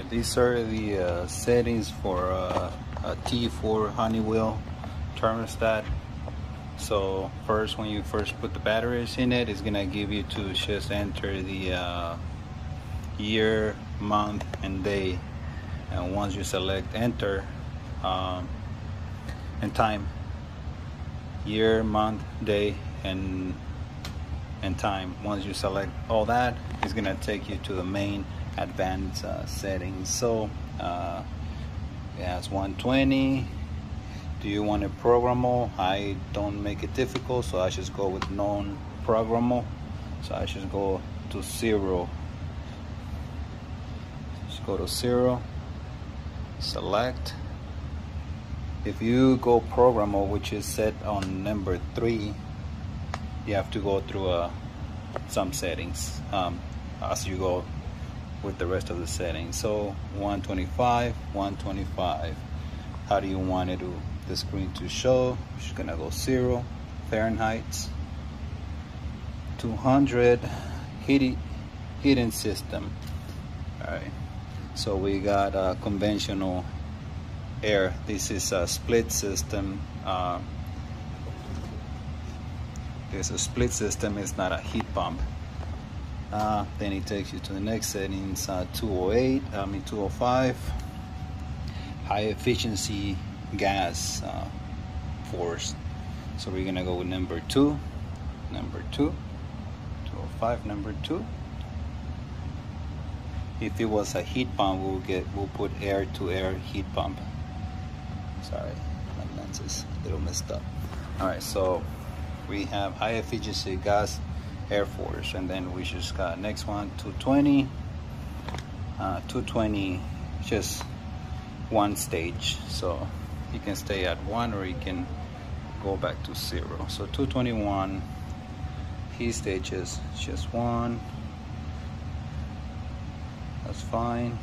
These are the settings for a T4 Honeywell thermostat. So first, when you first put the batteries in it, it's gonna give you to just enter the year, month, and day. And once you select enter, and time, year, month, day, and time. Once you select all that, it's gonna take you to the main advanced settings. So it has 120. Do you want it programmable? I don't make it difficult, so I just go with non-programmable. So I just go to 0. Just go to 0, select. If you go programmable, which is set on number 3, you have to go through some settings as you go with the rest of the settings. So 125, 125. How do you want it to the screen to show? Just gonna go 0 Fahrenheit. 200 heating system. All right. So we got a conventional air. This is a split system. It's a split system. It's not a heat pump. Then it takes you to the next settings. 205. High efficiency gas force. So we're gonna go with number 2. 205, number 2. If it was a heat pump, we'll put air to air heat pump. Sorry, my lens is a little messed up. All right, so we have high efficiency gas air force, and then we just got next one 220. 220, just one stage, so you can stay at 1 or you can go back to 0. So 221 heat stages, just 1. That's fine.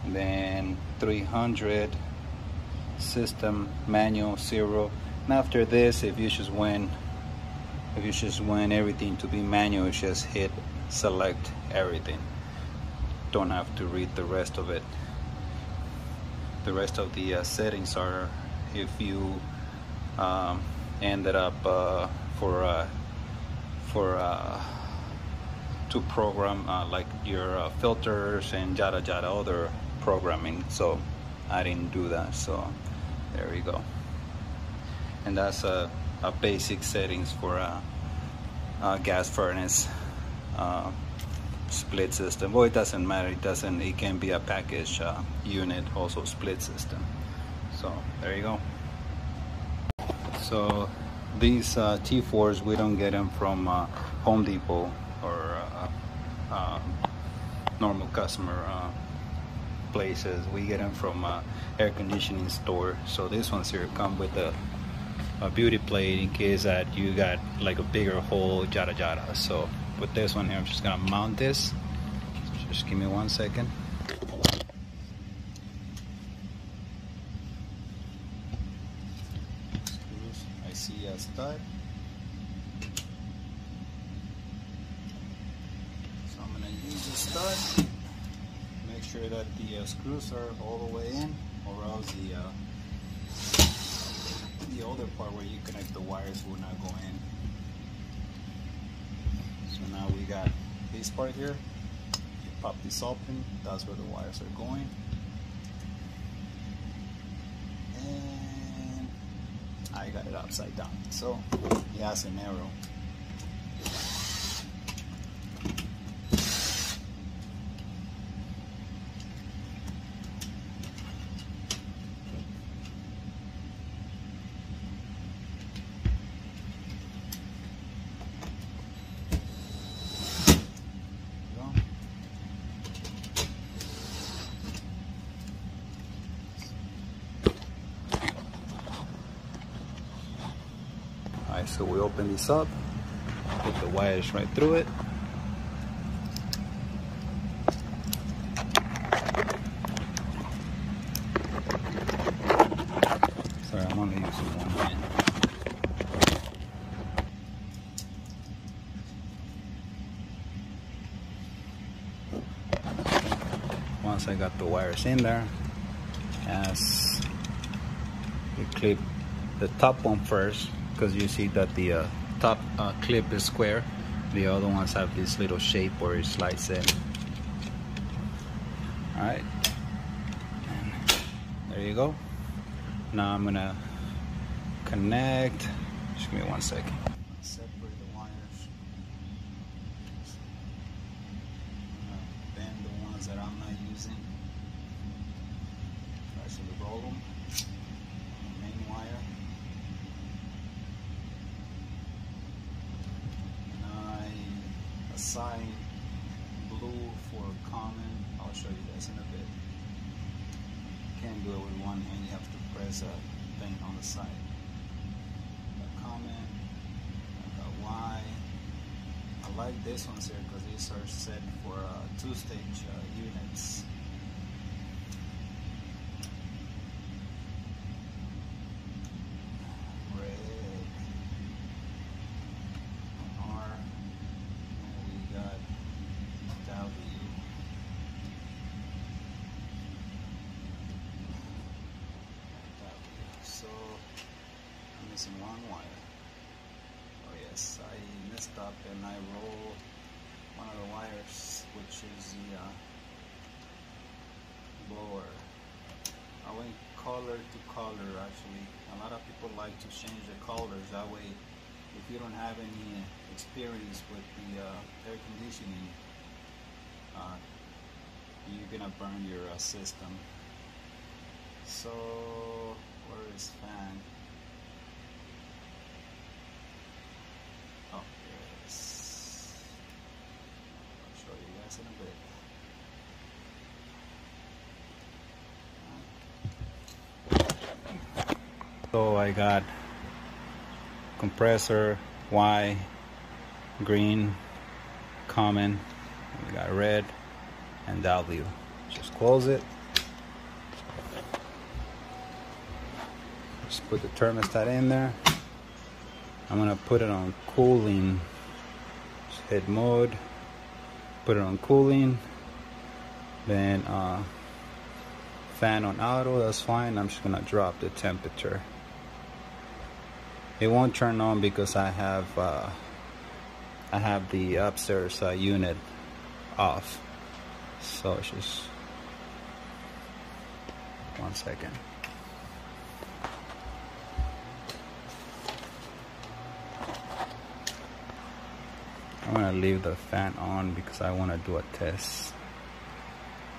And then 300 system manual 0. And after this, if you just want everything to be manual, just hit select everything. Don't have to read the rest of it. The rest of the settings are if you ended up to program like your filters and yada yada other programming. So I didn't do that, so there we go. And that's a basic settings for a gas furnace split system. Well, it doesn't matter. It can be a package unit, also split system. So there you go. So these T4s, we don't get them from Home Depot or normal customer places. We get them from air conditioning store. So this one's here come with a beauty plate in case that you got like a bigger hole, yada yada. So with this one here, I'm just gonna mount this. Just give me 1 second. I see a stud. So I'm gonna use the stud. Make sure that the screws are all the way in, or else the other part where you connect the wires will not go in. So now we got this part here. You pop this open, that's where the wires are going. And I got it upside down, so it has an arrow. Alright, so we open this up, put the wires right through it. Sorry, I'm only using one hand. once I got the wires in there, as you clip the top one first, because you see that the top clip is square. The other ones have this little shape where it slides in. Alright, and there you go. Now I'm gonna connect. Just give me 1 second. Separate the wires. I'm gonna bend the ones that I'm not using. Actually roll them. The main wire. And I assign blue for common. I'll show you guys in a bit. You can't do it with one hand. You have to press a thing on the side. Common, I got Y. I like this ones here because these are set for 2-stage units. Red, R, and we got W. So I'm missing one wire. Oh yes, I messed up and I rolled one of the wires, which is the blower. I went color to color actually. A lot of people like to change the colors. That way, if you don't have any experience with the air conditioning, you're gonna burn your system. So, where is fan? Oh, here it is. I'll show you guys in a bit. So I got compressor, Y, green, common, we got red, and W. Just close it. Just put the thermostat in there. I'm gonna put it on cooling. Just hit mode, put it on cooling, then fan on auto, that's fine. I'm just gonna drop the temperature. It won't turn on because I have the upstairs unit off. So it's just 1 second. I'm gonna leave the fan on because I want to do a test.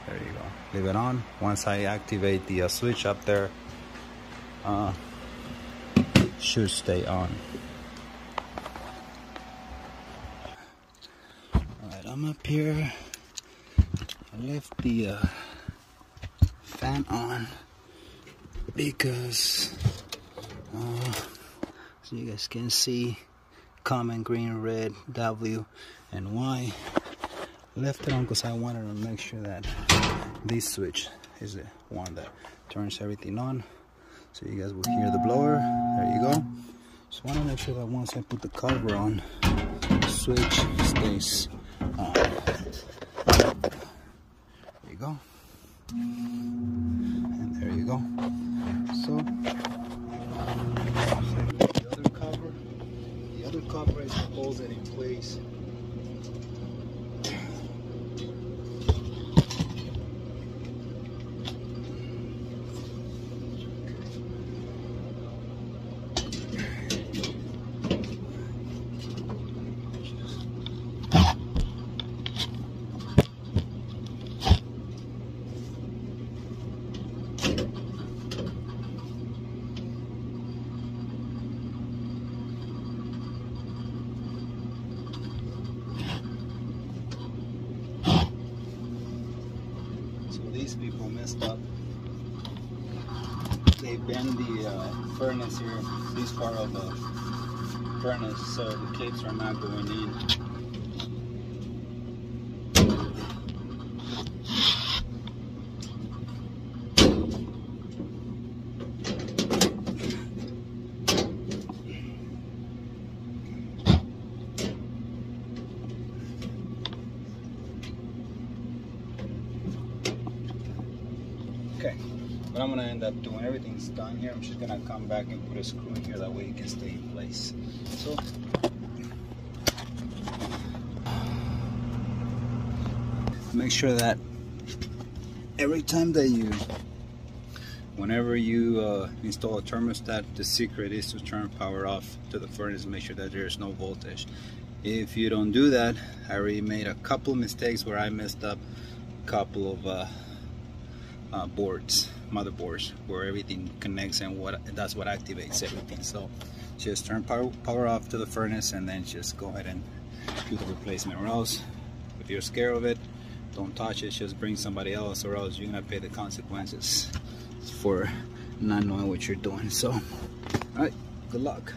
There you go. Leave it on. Once I activate the switch up there, should stay on. Alright, I'm up here. I left the fan on because so you guys can see common, green, red, W, and Y. Left it on because I wanted to make sure that this switch is the one that turns everything on. So you guys will hear the blower. There you go. Just want to make sure that once I put the cover on, the switch stays on. There you go. And there you go. So the other cover is holds it in place. These people messed up. They bend the furnace here, this part of the furnace, so the clips are not going in. Okay, what I'm gonna end up doing, everything's done here. I'm just gonna come back and put a screw in here, that way it can stay in place. So make sure that every time that whenever you install a thermostat, the secret is to turn power off to the furnace. Make sure that there's no voltage. If you don't do that, I already made a couple mistakes where I messed up a couple of boards, motherboards, where everything connects and that's what activates everything. So just turn power off to the furnace and then just go ahead and do the replacement, or else if you're scared of it, don't touch it. Just bring somebody else, or else you're gonna pay the consequences for not knowing what you're doing. So all right, good luck.